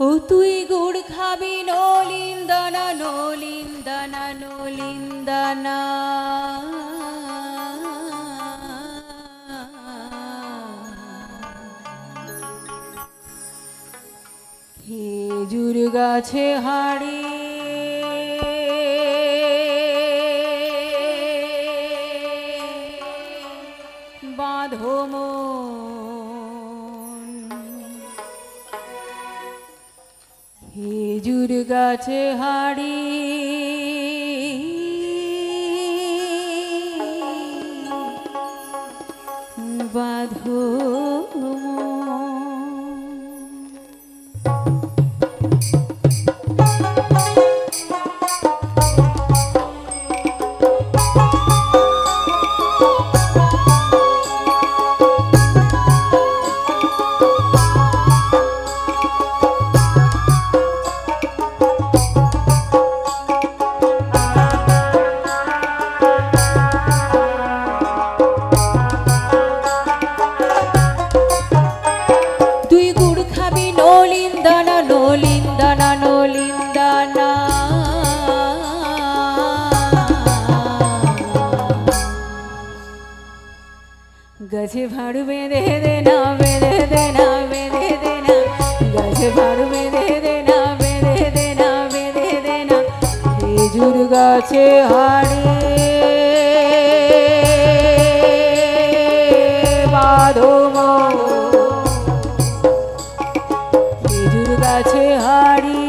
ও তুই গুড় খাবি নলিন দানা নলিন দানা নলিন দানা খেজুর গাছে হাড়ি বাঁধো মন খেজুর গাছে হাড়ি বাঁধো गज भाड़ बेंधे देना बेंधे देना बेंधे देना गज भाड़ बेंधे देना बेंधे देना बेंधे देना खेजूर गाছে হাড়ি বাঁধো মন খেজুর গাছে হাড়ি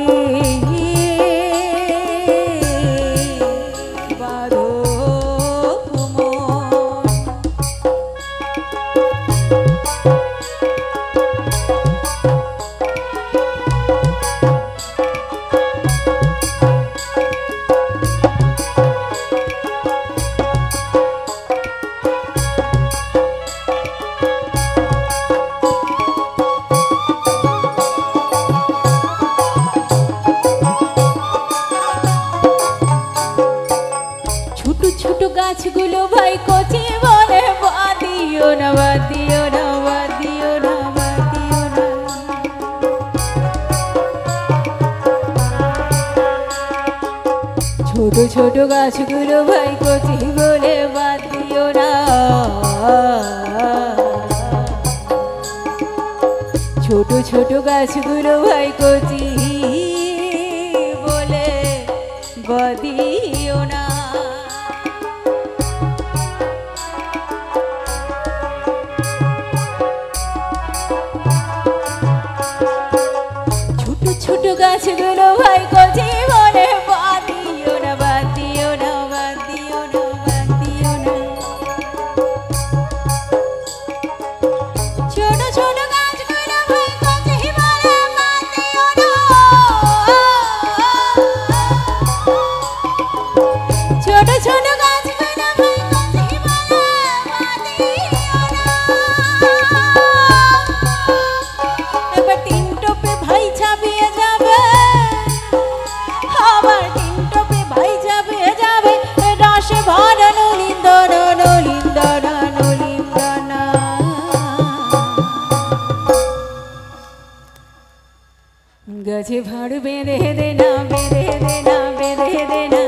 গাছগুলো ভাই কচি বলে বাদিও না বাদিও না বাদিও না বাদিও না ছোট ছোট গাছগুলো ভাই কচি বলে বাদিও না ছোট ছোট গাছগুলো ভাই কচি বলে বাদিও না ছোট গাছগুলো ভাই কচি বলে বাদিও না বাদিও না বাদিও না বাদিও না ছোট ছোট গাছগুলো ভাই কচি বলে বাদিও না ছোট ছোট গাছগুলো ভাই কচি বলে বাদিও না এবার তিন টোপে ভাই ছাপিয়ে যাবে আমার তিন টোপে ভাই ছাপিয়ে যাবে রসে ভরা নলিন দানা নলিন দানা নলিন দানা গাছে ভাড় বেঁধে দেনা বেঁধে দেনা বেঁধে দেনা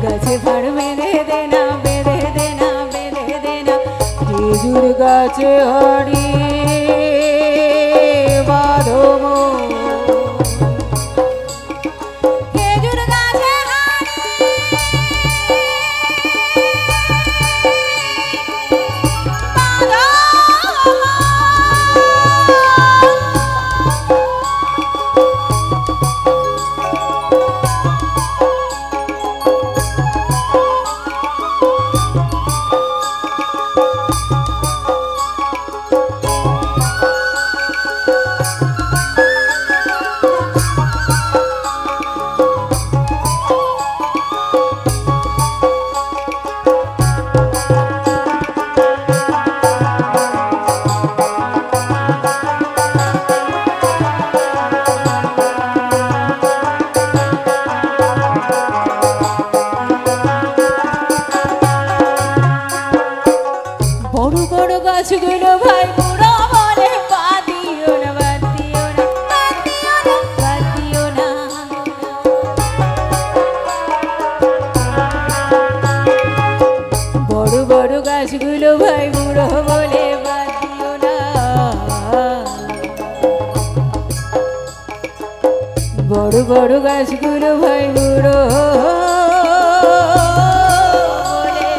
গাছে ভাড় বেঁধে দেনা বেঁধে দেনা বেঁধে দেনা খেজুর গাছে হাড়ি বাঁধো মন খেজুর গাছে হাড়ি বাঁধো মন বড় গাছগুলো ভাই বুড়ো বলে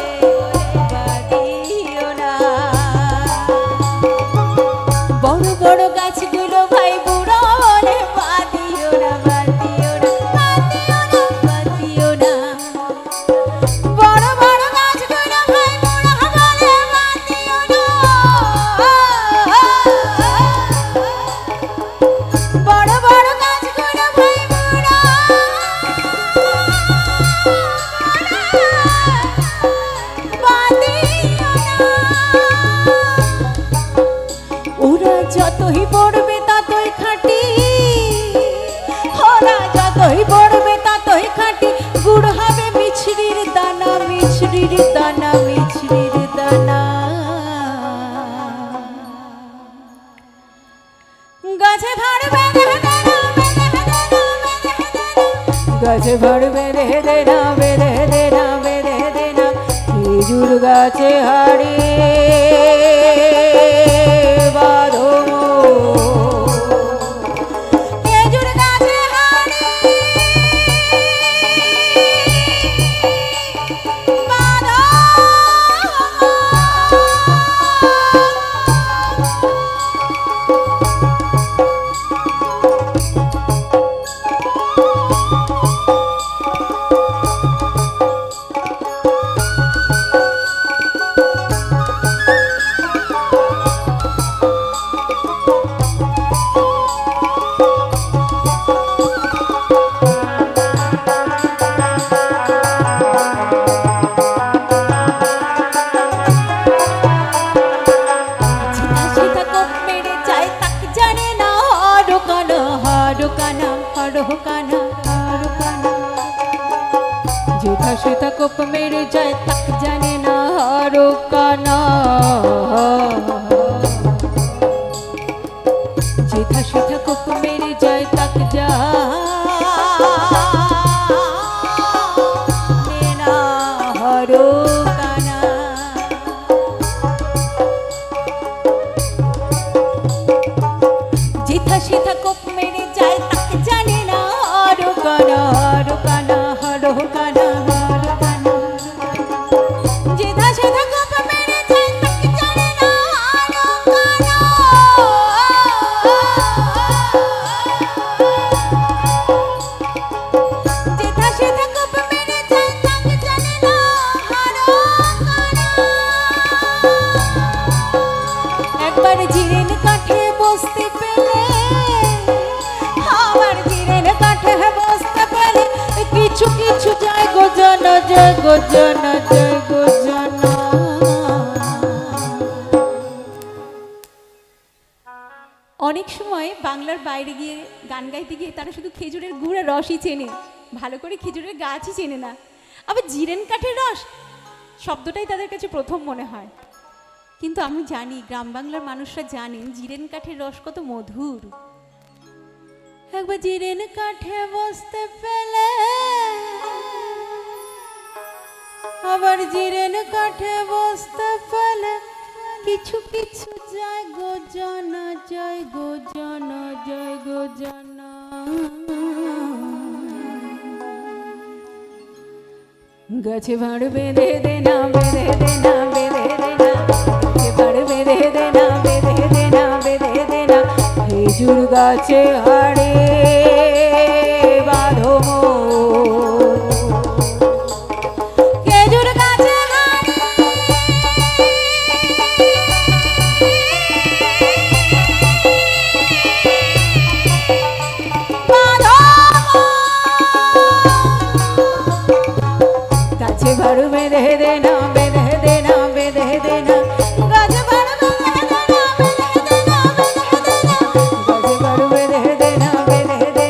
বাদিও না। বড় বড় গাছগুলো ভাই বুড়ো বলে বাদিও না, বাদিও না, বাদিও না, বাদিও না। বড় বড় গাছগুলো ভাই বুড়ো বলে বাদিও না। বড় বড় গাছগুলো ভাই বুড়ো বাদিও না। ওরা যতই পড়বে ততই খাঁটি, ওরা যতই পড়বে ততই খাঁটি। গুড় হবে মিছরির দানা, মিছরির দানা, মিছরির দানা। গাছে ভাড় বেঁধে দে না, বেঁধে দে না, বেঁধে দে না। গাছে ভাড় বেঁধে দে না, বেঁধে দে না, বেঁধে দে না। খেজুর গাছে হাড়ি বাঁধো, খেজুর গাছে হাড়ি বাঁধো। যেথা সেথা কোপ মেরে যায় তাক জানে না হারো কানা। যেথা সেথা কোপ মেরে যায় তাক জানে না হারো কানা। যেথা সেথা কোপ মেরে যায় তাক জানে না হারো কানা, হারো কানা, হারো কানা, হারো কানা। যেথা সেথা কোপ মেরে যায় তাক জানে না হারো কানা। যেথা সেথা কোপ মেরে যায় তাক জানে না হারো কানা। একবার জিরেন কাঠে বসতে পেলে, আবার জিরেন কাঠে বসতে পেলে। কিছু কিছু যায় গো জানা, যায় গো জানা, যায় গো জানা। অনেক সময় বাংলার বাইরে গিয়ে গান গাইতে গিয়ে তারা শুধু খেজুরের গুড় আর রসই চেনে, ভালো করে খেজুরের গাছই চেনে না। আবার জিরেন কাঠের রস শব্দটাই তাদের কাছে প্রথম মনে হয়। কিন্তু আমি জানি গ্রাম বাংলার মানুষরা জানেন জিরেন কাঠের রস কত মধুর। একবার জিরেন কাঠে বসতে পেলে, আবার জিরেন কাঠে বসতে পেলে। কিছু কিছু যায় গো জানা, যায় গো জানা, যায় গো জানা। গাছে ভাড় বেঁধে দে না, বেঁধে দে না, বেঁধে দে না। গাছে ভাড় বেঁধে দে না, বেঁধে দে না, বেঁধে দে না। খেজুর গাছে হাড়ে বাঁধো, খেজুর গাছে হাড়ি বাঁধো। গাছে ভাড় বেঁধে দে না, বেঁধে দে না, বেঁধে দে না। গাছে ভাড় বেঁধে দে না, বেঁধে দে না, বেঁধে দে না। গাছে ভাড় বেঁধে দে না, বেঁধে দে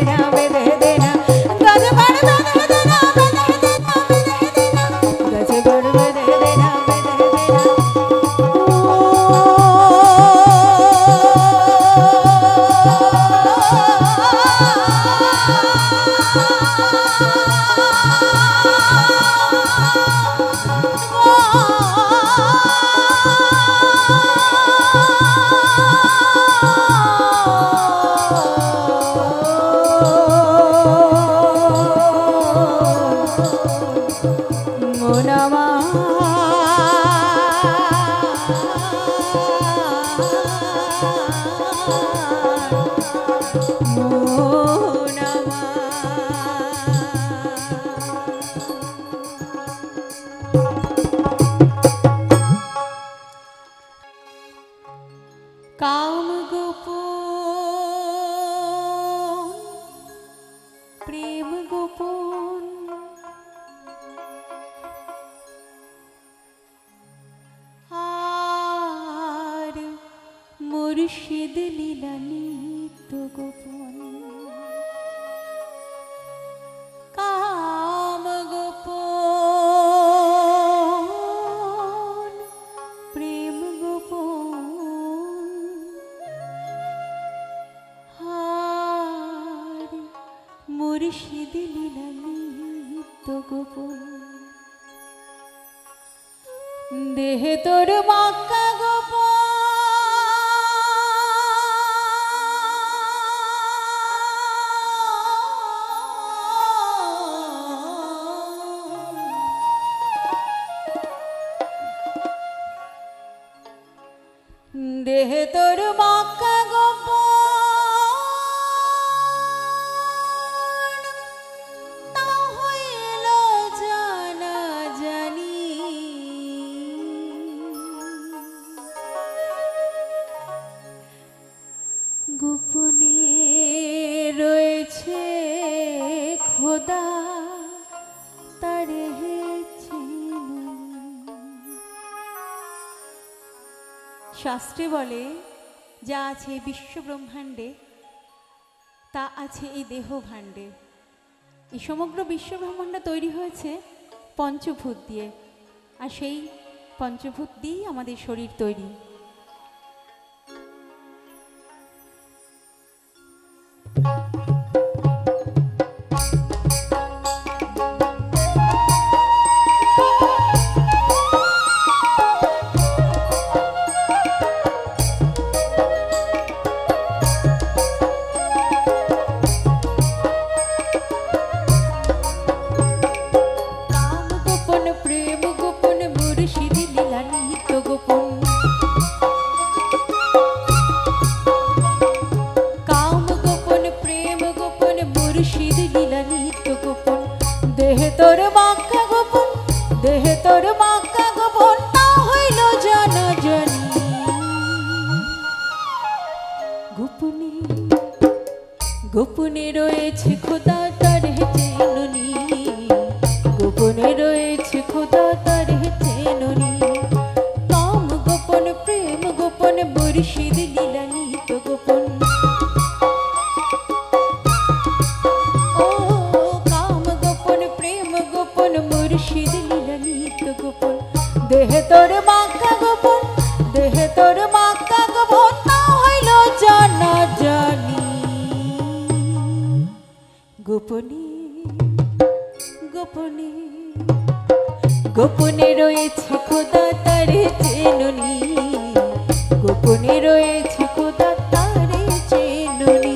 প্রেম গোপন আর মুর্শিদ লীলা নিত্য গোপন কাম গোপন প্রেম গোপন আর মুর্শিদ লীলা নিত্য গোপন দেহে তোর মাক্কা গোপন দেহে তোর মাক্কা গোপন তা হইল জানা জানি গোপনে রয়েছে খোদা তারে শাস্ত্রে বলে যা আছে বিশ্ব ব্রহ্মাণ্ডে তা আছে এই দেহ ভাণ্ডে। এই সমগ্র বিশ্ব ব্রহ্মাণ্ড তৈরি হয়েছে পঞ্চভূত দিয়ে, আর সেই পঞ্চভূত দিয়েই আমাদের শরীর তৈরি। দেহে তোর মাক্কা গোপন দেহে তোর মাক্কা গোপন তা হইল জানা জানি গোপনে গোপনে রয়েছে খোদা তার চেননি গোপনে রয়েছে খোদা তার চেননি কাম গোপন প্রেম গোপন মুর্শিদ লীলা নিত্য গোপন মুর্শিদ লীলা নিত্য গোপন দেহে তোর মাক্কা গোপন দেহে তোর মাক্কা গোপন তা হইল জানা জানি গোপনে গোপনে গোপনে রয়েছে খোদা তার চেননি গোপনে রয়েছে খোদা তার চেননি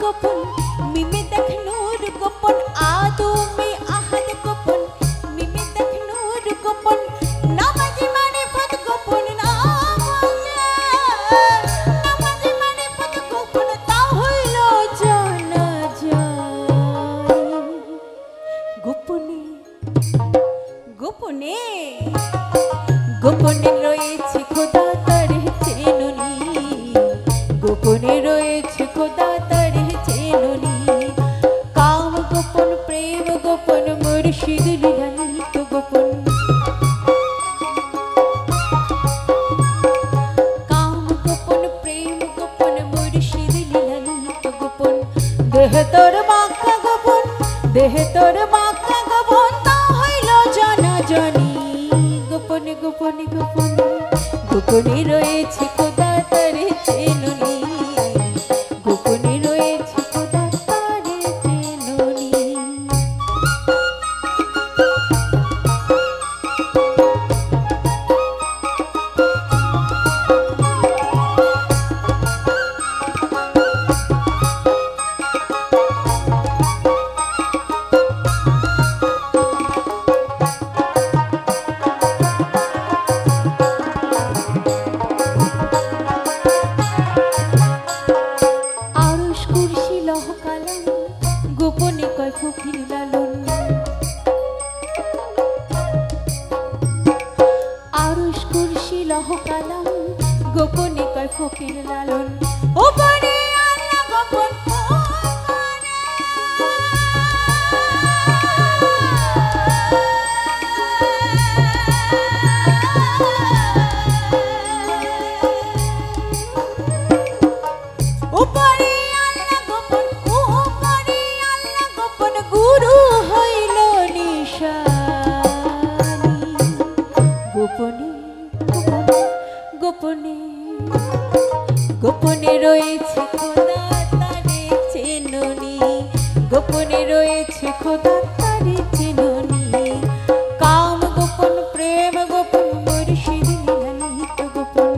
গোপন মিমে দেখ নূর গোপন আদমে আহাদ গোপন মিমে দেখ নূর গোপন নামাজি মারিফত গোপন নামাজি মারিফত গোপন তা হইল জানা যায় গোপনে গোপনে গোপনে রয়েছে খোদা তার চেননি গোপনে রয়েছে খোদা তার চেননি কাম গোপন প্রেম গোপন মুর্শিদ লীলা নিত্য গোপন কাম গোপন প্রেম গোপন মুর্শিদ লীলা নিত্য গোপন দেহে তোর মাক্কা গোপন দেহে তোর মাক্কা গোপন তা হইল জানা জানি গোপনে গোপনে গোপনে গোপনে রয়েছে খোদা তার চেননি গোপনে রয়েছে খোদা তার চেননি কোকিল লালন ওপারে আল্লাহ গোপন ওপারে আল্লাহ গোপন ওপারে আল্লাহ গোপন গুরু হইল নিশানি গোপনে গোপনে গোপনে রয়েছে খোদা তারে চেননি গোপনে রয়েছে খোদা তারে চেননি কাম গোপন প্রেম গোপন মুর্শিদ লীলানিত গোপন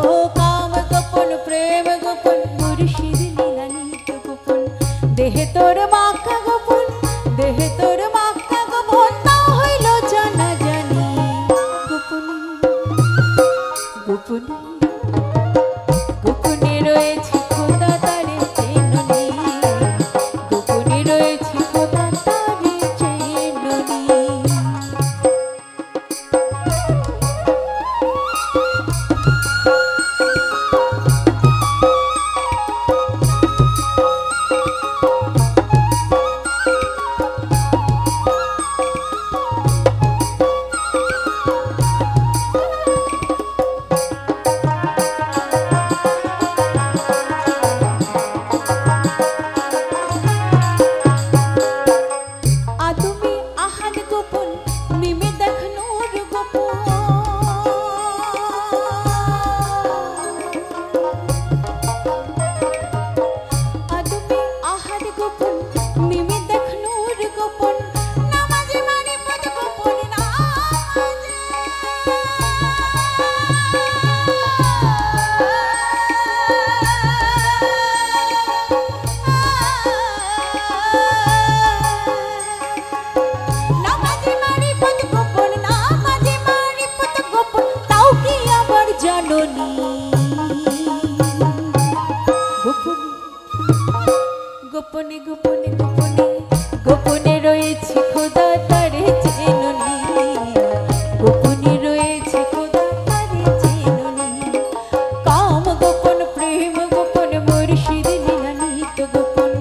ও কাম গোপন প্রেম গোপন মুর্শিদ লীলানিত গোপন দেহে তোর মাকা গোপন দেহে তোর মাকা গোপন তা হইল জানা জানি গোপনে গোপনে গোপনে রয়েছে খোদা তারে চেননি গোপনে রয়েছে খোদা তারে চেননি আদমি আহাদ গোপন মিমে দেখ নূর গোপন আদমি আহাদ গোপন মিমে দেখ নূর গোপন নামাজে মানে পদ গোপন নামাজে নামাজে মানে পদ গোপন নামাজে মানে পদ গোপন তাও কি আবার জাননি গোপনে গোপনে গোপনে গোপনে রয়েছে খোদা তারে চেননি গোপনে রয়েছে খোদা তারে চেননি কাম গোপন প্রেম গোপন মুর্শিদ লীলানিত গোপন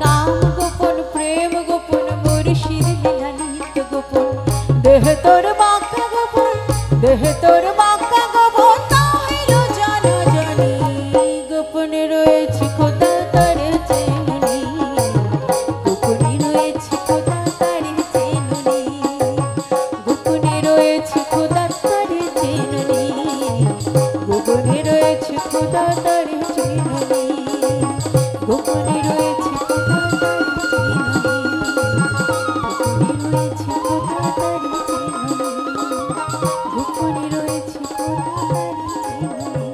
কাম গোপন প্রেম গোপন মুর্শিদ লীলানিত গোপন দেহ তোর বাঁকা গোপন দেহ তোর বাঁকা গোপন তা হইল জানা জানি গোপনে রয়েছে খোদা তারে চেননি গোপনে রয়েছে খোদা তারে চেননি গোপনে রয়েছে খোদা তারে চেননি গোপনে রয়েছে খোদা তারে চেননি গোপনে রয়েছে খোদা তারে চেননি গোপনে রয়েছে খোদা তারে চেননি গোপনে রয়েছে খোদা তারে চেননি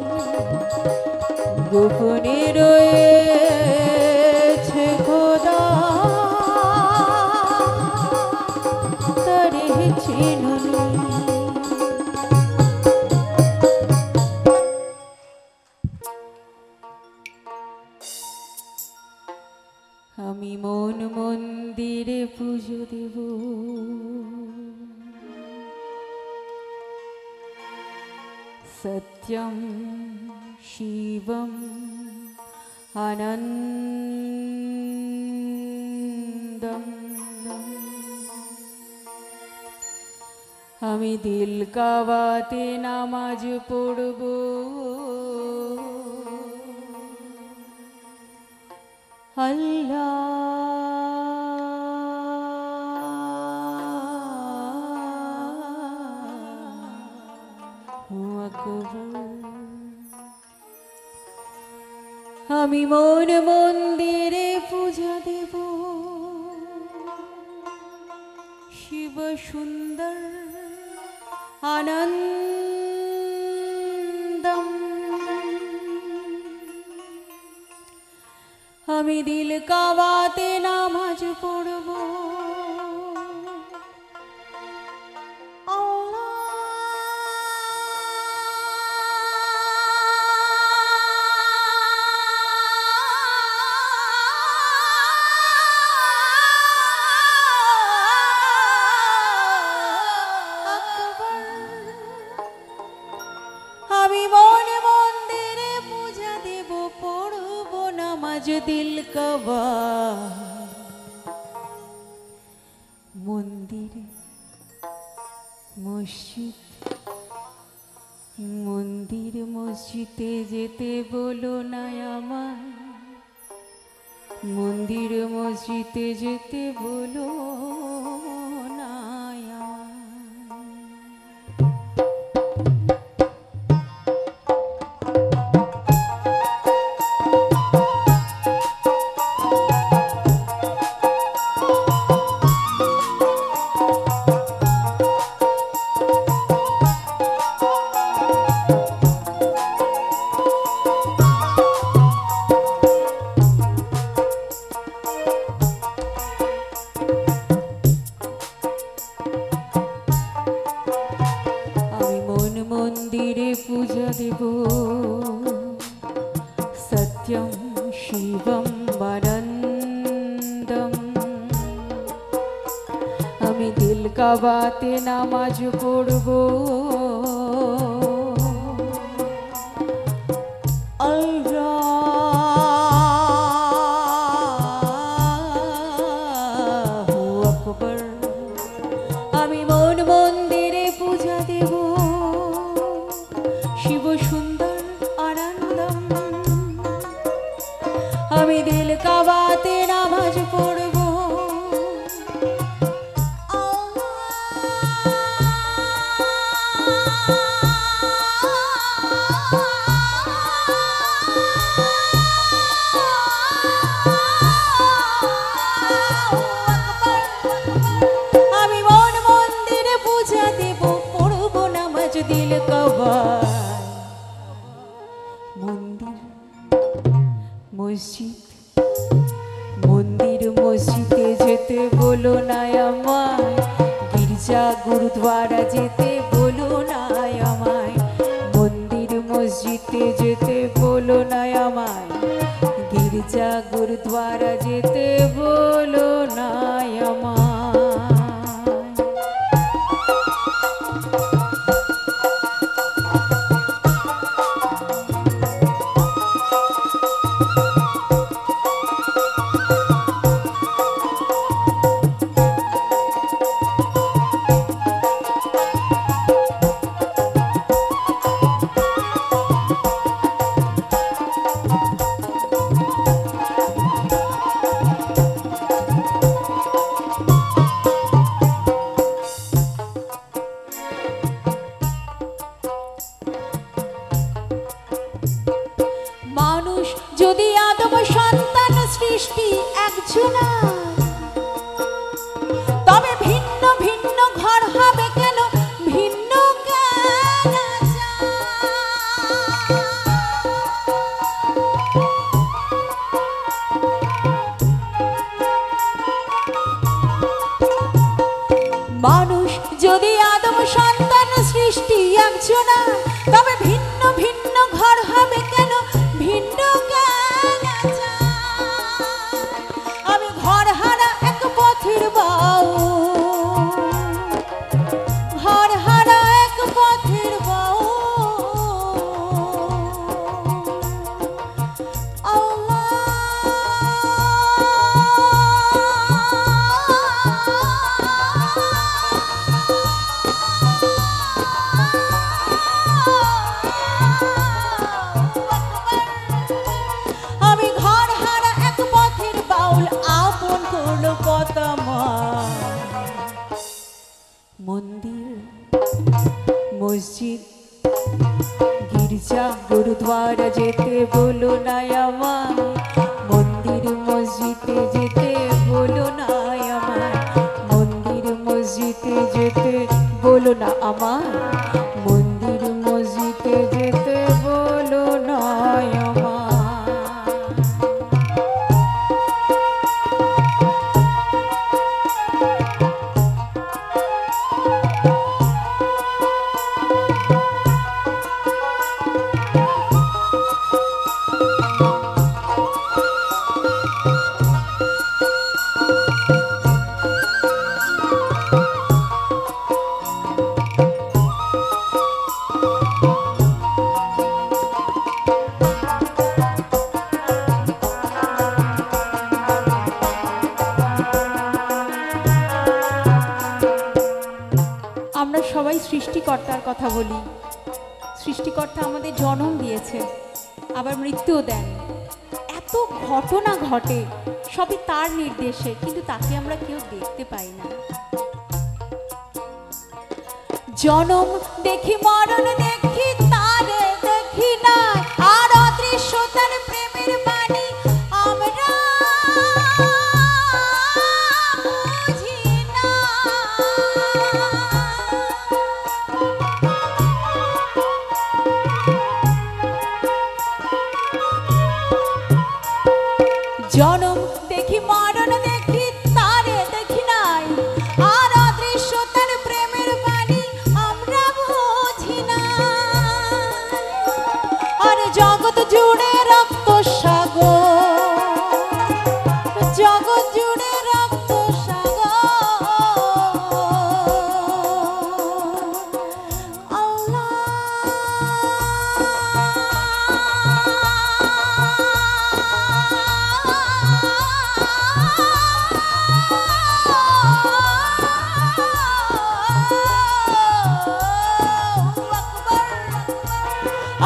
গোপনে রয়েছে খোদা তারে চেননি আমি মন মন্দিরে পুজো দেব সত্যম শিবম আনন্দম আমি দিল কাবাতে নামাজ পড়ব আল্লাহু আকবার আমি মন মন্দিরে পূজা দেব শিব সুন্দর আনন্দম আমি দিল কাবাতে নামাজ পড়ব नमाज दिल का मंदिर मस्जिद मंदिर मस्जिदे जेते बोलो ना आमाय मंदिर मस्जिदे जेते बोलो ना मंदिरे पूजा देव सत्यं शिवं वरन्दम् आमी दिल का बाते नामाज पढ़बो अल्लाहु अकबर आमी मन मंदिरे पूजा देव शिव सुंदर आनंदम आमी दिल का बाते नामाज पढ़बो आमी मन मंदिरे पूजा देव पढ़बो नामाज दिल का मस्जिद मंदिर मस्जिदे जेते बोलो ना आमाय गिरजा गुरुद्वारा जेते बोलो ना आमाय मंदिर मस्जिदे जेते बोलो ना आमाय गिरजा गुरुद्वारा जेते बोलो ना आमाय যদি আদম সন্তান সৃষ্টি একজনা তবে ভিন্ন ভিন্ন ঘর হবে কেন ভিন্ন কেন মানুষ যদি আদম সন্তান সৃষ্টি একজনা তবে ভিন্ন ভিন্ন ঘর হবে কেন ভিন্ন আমি ঘর হারা এক পথের বাউ ঘর হারা এক পথের বাউ मंदिर मस्जिद गिरजा गुरुद्वारा जेते बोलो ना आमाय मंदिर मस्जिदे जेते बोलो ना आमाय मंदिर मस्जिदे जेते बोलो ना आमाय मंदिर मस्जिदे जेते बोलो ना आमाय সৃষ্টিকর্তার কথা বলি। সৃষ্টিকর্তা আমাদের জন্ম দিয়েছে, আবার মৃত্যুও দেন। এত ঘটনা ঘটে সবই তার নির্দেশে, কিন্তু তাকে আমরা কেউ দেখতে পাই না। জনম দেখি মরণ দেখি তারে দেখি না, আর অদৃশ্য তার প্রেমের বাণী আমরা বুঝি না। জনম দেখি মরণ দেখি তারে দেখি নাই, আর অদৃশ্য তার প্রেমের বাণী আমরা বুঝি না। আর জগৎ জুড়ে রক্ত সাগর, জগৎ জুড়ে রক্ত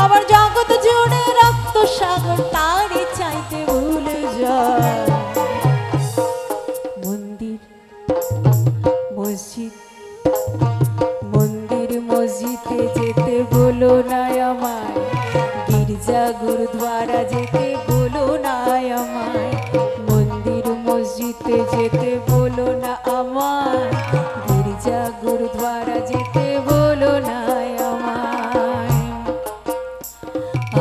আবার জগৎ জুড়ে রক্ত সাগর, তারে চাইতে ভুলে যায়। মন্দির মসজিদ, মন্দির মসজিদে যেতে বলো না আমায়, গির্জা গুরুদ্বারা যেতে বলো না আমায়। মন্দির মসজিদে যেতে বলো না আমায়, গির্জা গুরুদ্বারা যেতে বলো না আমায়।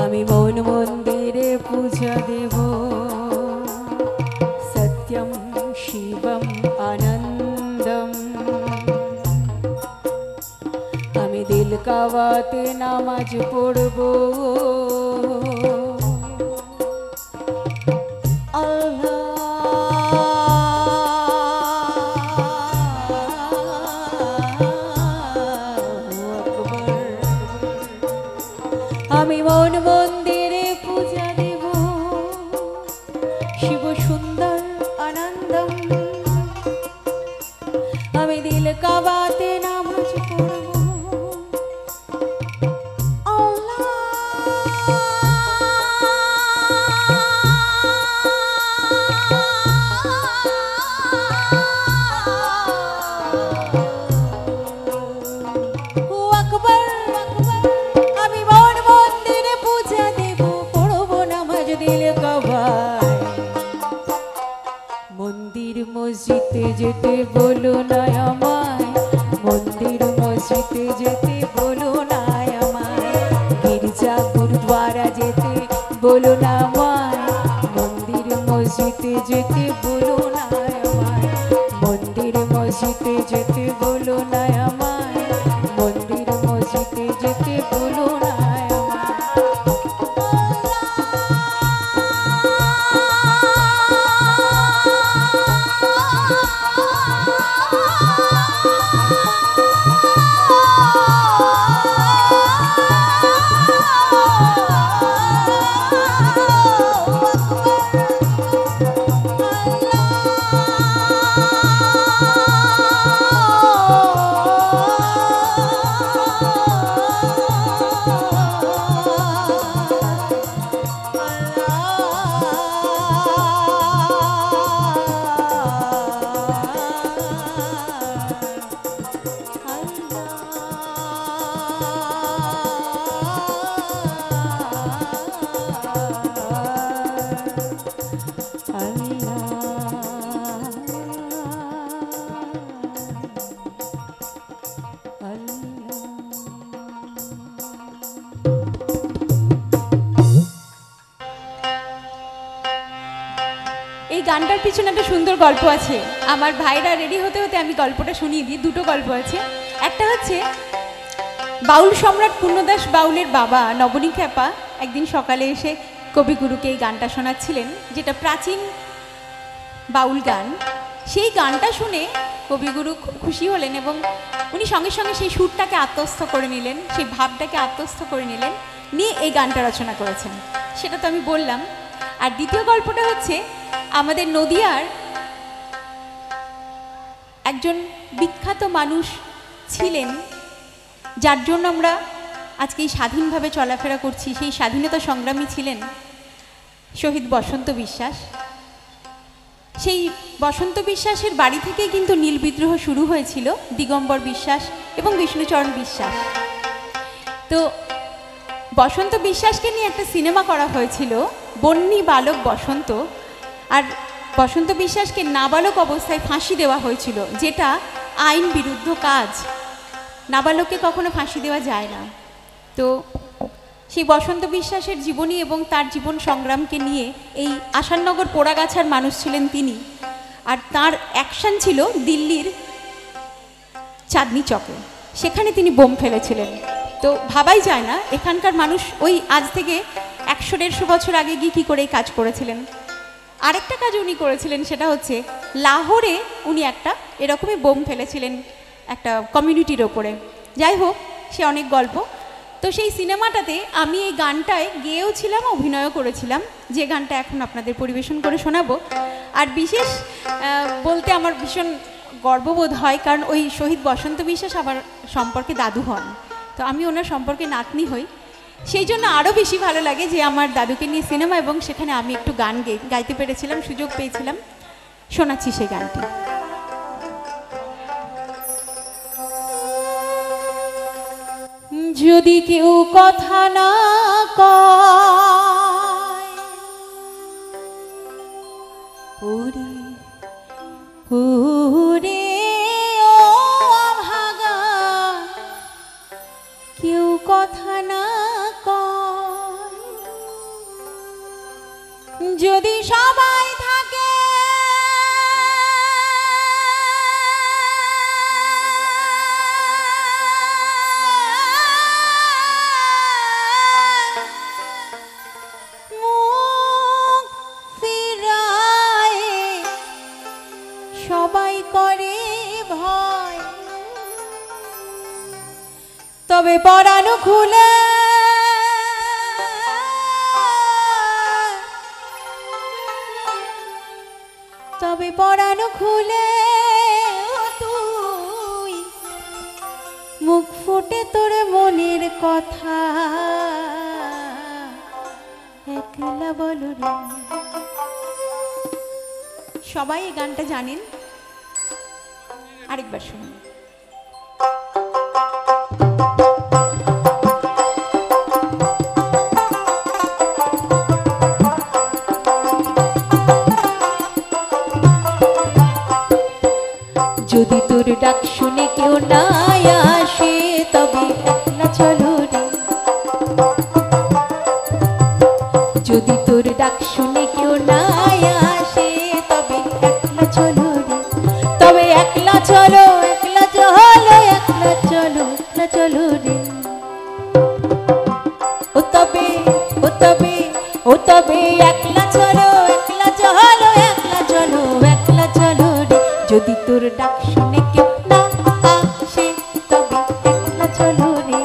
আমি মন মন্দিরে পূজা দেব, সত্যম শিবম আনন্দম। আমি দিল কাবাতে নামাজ পড়ব, আমি মন মন্দিরে পূজা দেব, শিব সুন্দর আনন্দম। আমি দিল কাবাতে নামাজ পড়ব, মন্দির মসজিদে যেতে বলো না আমায়, মন্দির মসজিদে যেতে বলো না আমায়। গির্জা গুরুদ্বারা যেতে বলো না আমায়, মন্দির মসজিদে যেতে বলো না আমায়। মন্দির মসজিদে যেতে বলো না আমায়, মন্দির মসজিদে যেতে বলো না আমায়। এই গানটার পিছনে একটা সুন্দর গল্প আছে। আমার ভাইরা রেডি হতে হতে আমি গল্পটা শুনিয়ে দিই। দুটো গল্প আছে। একটা হচ্ছে বাউল সম্রাট পূর্ণদাস বাউলের বাবা নবনীখ্যাপা একদিন সকালে এসে কবিগুরুকে এই গানটা শোনাচ্ছিলেন, যেটা প্রাচীন বাউল গান। সেই গানটা শুনে কবিগুরু খুব খুশি হলেন এবং উনি সঙ্গে সঙ্গে সেই সুরটাকে আত্মস্থ করে নিলেন, সেই ভাবটাকে আত্মস্থ করে নিলেন, নিয়ে এই গানটা রচনা করেছেন। সেটা তো আমি বললাম। আর দ্বিতীয় গল্পটা হচ্ছে আমাদের নদিয়ার একজন বিখ্যাত মানুষ ছিলেন যার জন্য আমরা আজকে এই স্বাধীনভাবে চলাফেরা করছি, সেই স্বাধীনতা সংগ্রামী ছিলেন শহীদ বসন্ত বিশ্বাস। সেই বসন্ত বিশ্বাসের বাড়ি থেকেই কিন্তু নীল বিদ্রোহ শুরু হয়েছিল দিগম্বর বিশ্বাস এবং বিষ্ণুচরণ বিশ্বাস। তো বসন্ত বিশ্বাসকে নিয়ে একটা সিনেমা করা হয়েছিল বন্যী বালক বসন্ত, আর বসন্ত বিশ্বাসকে নাবালক অবস্থায় ফাঁসি দেওয়া হয়েছিল, যেটা আইন বিরুদ্ধ কাজ। নাবালককে কখনো ফাঁসি দেওয়া যায় না। তো সেই বসন্ত বিশ্বাসের জীবনী এবং তার জীবন সংগ্রামকে নিয়ে এই আসাননগর পোড়াগাছার মানুষ ছিলেন তিনি, আর তার অ্যাকশন ছিল দিল্লির চাঁদনি চকে, সেখানে তিনি বোম ফেলেছিলেন। তো ভাবাই যায় না এখানকার মানুষ ওই আজ থেকে 100-150 বছর আগে গিয়ে কী করে এই কাজ করেছিলেন। আরেকটা কাজ উনি করেছিলেন, সেটা হচ্ছে লাহোরে উনি একটা এরকমই বোম ফেলেছিলেন একটা কমিউনিটির ওপরে। যাই হোক, সে অনেক গল্প। তো সেই সিনেমাটাতে আমি এই গানটায় গেয়েও ছিলাম, অভিনয়ও করেছিলাম, যে গানটা এখন আপনাদের পরিবেশন করে শোনাবো। আর বিশেষ বলতে আমার ভীষণ গর্ববোধ হয়, কারণ ওই শহীদ বসন্ত বিশ্বাস আমার সম্পর্কে দাদু হন, তো আমি ওনার সম্পর্কে নাতনি হই। সেই জন্য আরও বেশি ভালো লাগে যে আমার দাদুকে নিয়ে সিনেমা, এবং সেখানে আমি একটু গান গাইতে পেরেছিলাম, সুযোগ পেয়েছিলাম। শোনাচ্ছি সেই গানটি। যদি কেউ কথা না কয়, ওরে ওরে ও ভাগা, কেউ কথা না কয়, যদি সবাই থাকে সবাই করে ভয়, তবে পরানো খুলে তবে পরানো খুলে তুই মুখ ফুটে তোর মনের কথা একলা বল রে। সবাই এই গানটা জানেন, আরেকবার শুনুন। যদি তোর ডাক শুনে কেউ না আসে, তবে একলা চলো রে। যদি তোর ডাক শুনে কেউ না আসে, তবে একলা চলো রে, তবে একলা চলো, একলা চলো, একলা চলো, একলা চলো রে। ও তবে, ও তবে, ও তবে একলা চলো, একলা চলো, একলা চলো, একলা চলো রে। যদি তোর ডাক শুনে কেউ না আসে, তবে একলা চলো রে।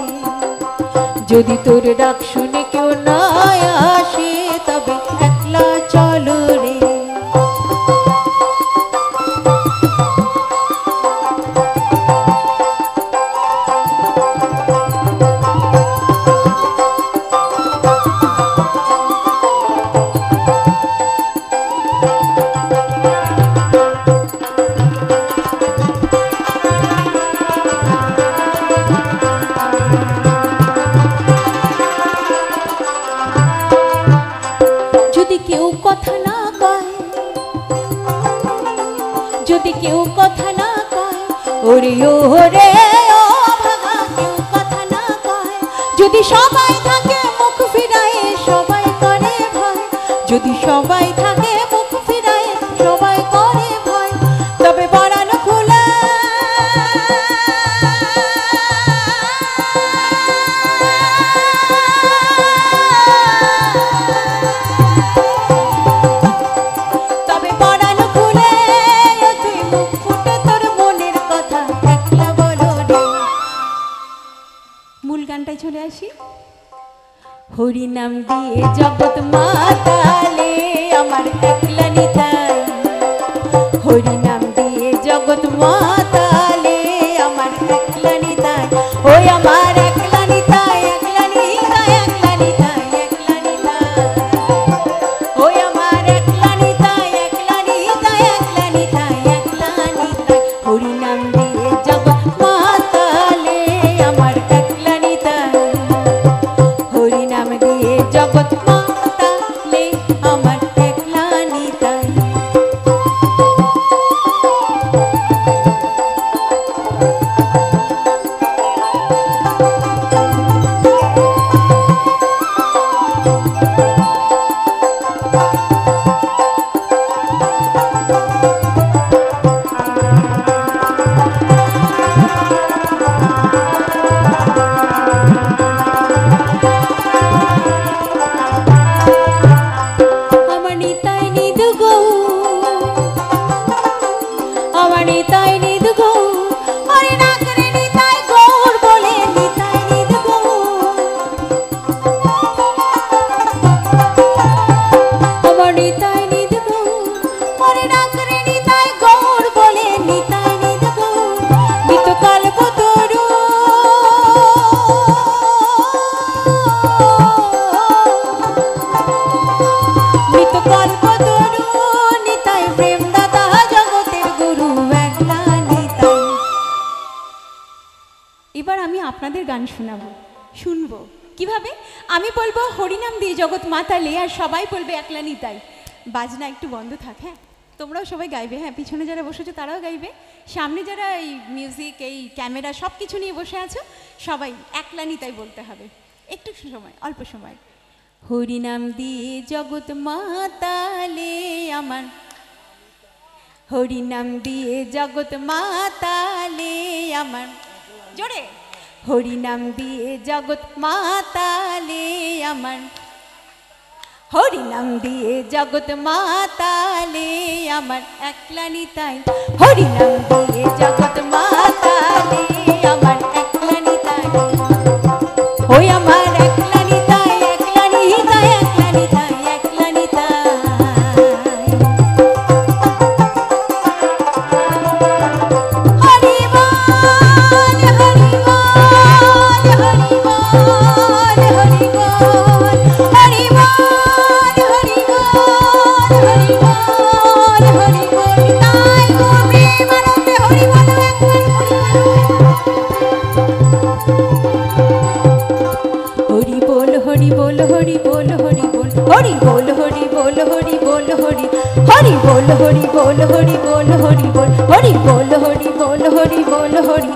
যদি তোর ডাক শুনে কেউ না আসে, তবে একলা চলো রে। যদি কেউ কথা না কয়, যদি কেউ কথা না কয়, ওরে ওরে ও ভাগা, কেউ কথা না কয়, যদি সবাই থাকে মুখ ফিরায় সবাই করে ভয়, যদি সবাই থাকে মুখ ফিরায় সবাই করে ভয়, তবে পরানো খুলে চলে আসি। হরি নাম দিয়ে জগৎ মাতালে আমার একলা নিতাই, হরি নাম দিয়ে জগৎ মাতালে আমার একলা নিতাই, ও ওই আমার একলা নিতাই, একলা নিতাই, একলা নিতাই, একলা নিতাই। ওই আমার একলা নিতাই, একলা নিতাই, একলা নিতাই, একলা নিতাই। হরি নাম দিয়ে জগৎ মাতালে আমার একলা নিতাই। হরি নাম দিয়ে জগৎ মাতালে আমার একলা নিতাই। আমার নিতাই নিদ গো, আমার নিতাই নিদ গো, হরি না করে নিতাই গৌর বলে নিতাই নিদ গো। আমার নিতাই নিদ গো, হরি না করে নিতাই গৌর বলে নিতাই নিদ গো। বিতকাল বতরু কল্পতরু নিতাই প্রেম দাতা জগতের গুরু একলা নিতাই। এবার আমি আপনাদের গান শোনাবো, শুনবো কিভাবে? আমি বলবো হরিনাম দিয়ে জগৎ মাতালে, আর সবাই বলবে একলা নিতাই। বাজনা একটু বন্ধ থাক, হ্যাঁ তোমরাও সবাই গাইবে, হ্যাঁ পিছনে যারা বসেছো তারাও গাইবে, সামনে যারা এই মিউজিক এই ক্যামেরা সব কিছু নিয়ে বসে আছো সবাই একলা নিতাই বলতে হবে। একটু সময়, অল্প সময়। হরিনাম দিয়ে জগৎ মাতালে আমার, হরিনাম দিয়ে জগৎ মাতালে আমার, জোরে। হরিনাম দিয়ে জগৎ মাতালে আমার, হরিনাম দিয়ে জগৎ মাতালে আমার একলা নিতাই। হরিনাম দিয়ে জগৎ মাতালে আমার একলা নিতাই। ওই আমার একলা নিতাই, একলা নিতাই, একলা নিতাই, একলা নিতাই। হরি বল, হরি বল, হরি বল, হরি বল, হরি বল, হরি বল, হরি বল, হরি বল। তাই গো প্রেমানন্দে হরি বল, হরি বল, হরি বল, হরি বল, হরি বল, হরি বল, হরি বল, হরি বল, হরি, হরি বল, হরি বল, হরি বল, হরি বল, হরি বল, হরি বল, হরি বল, হরি।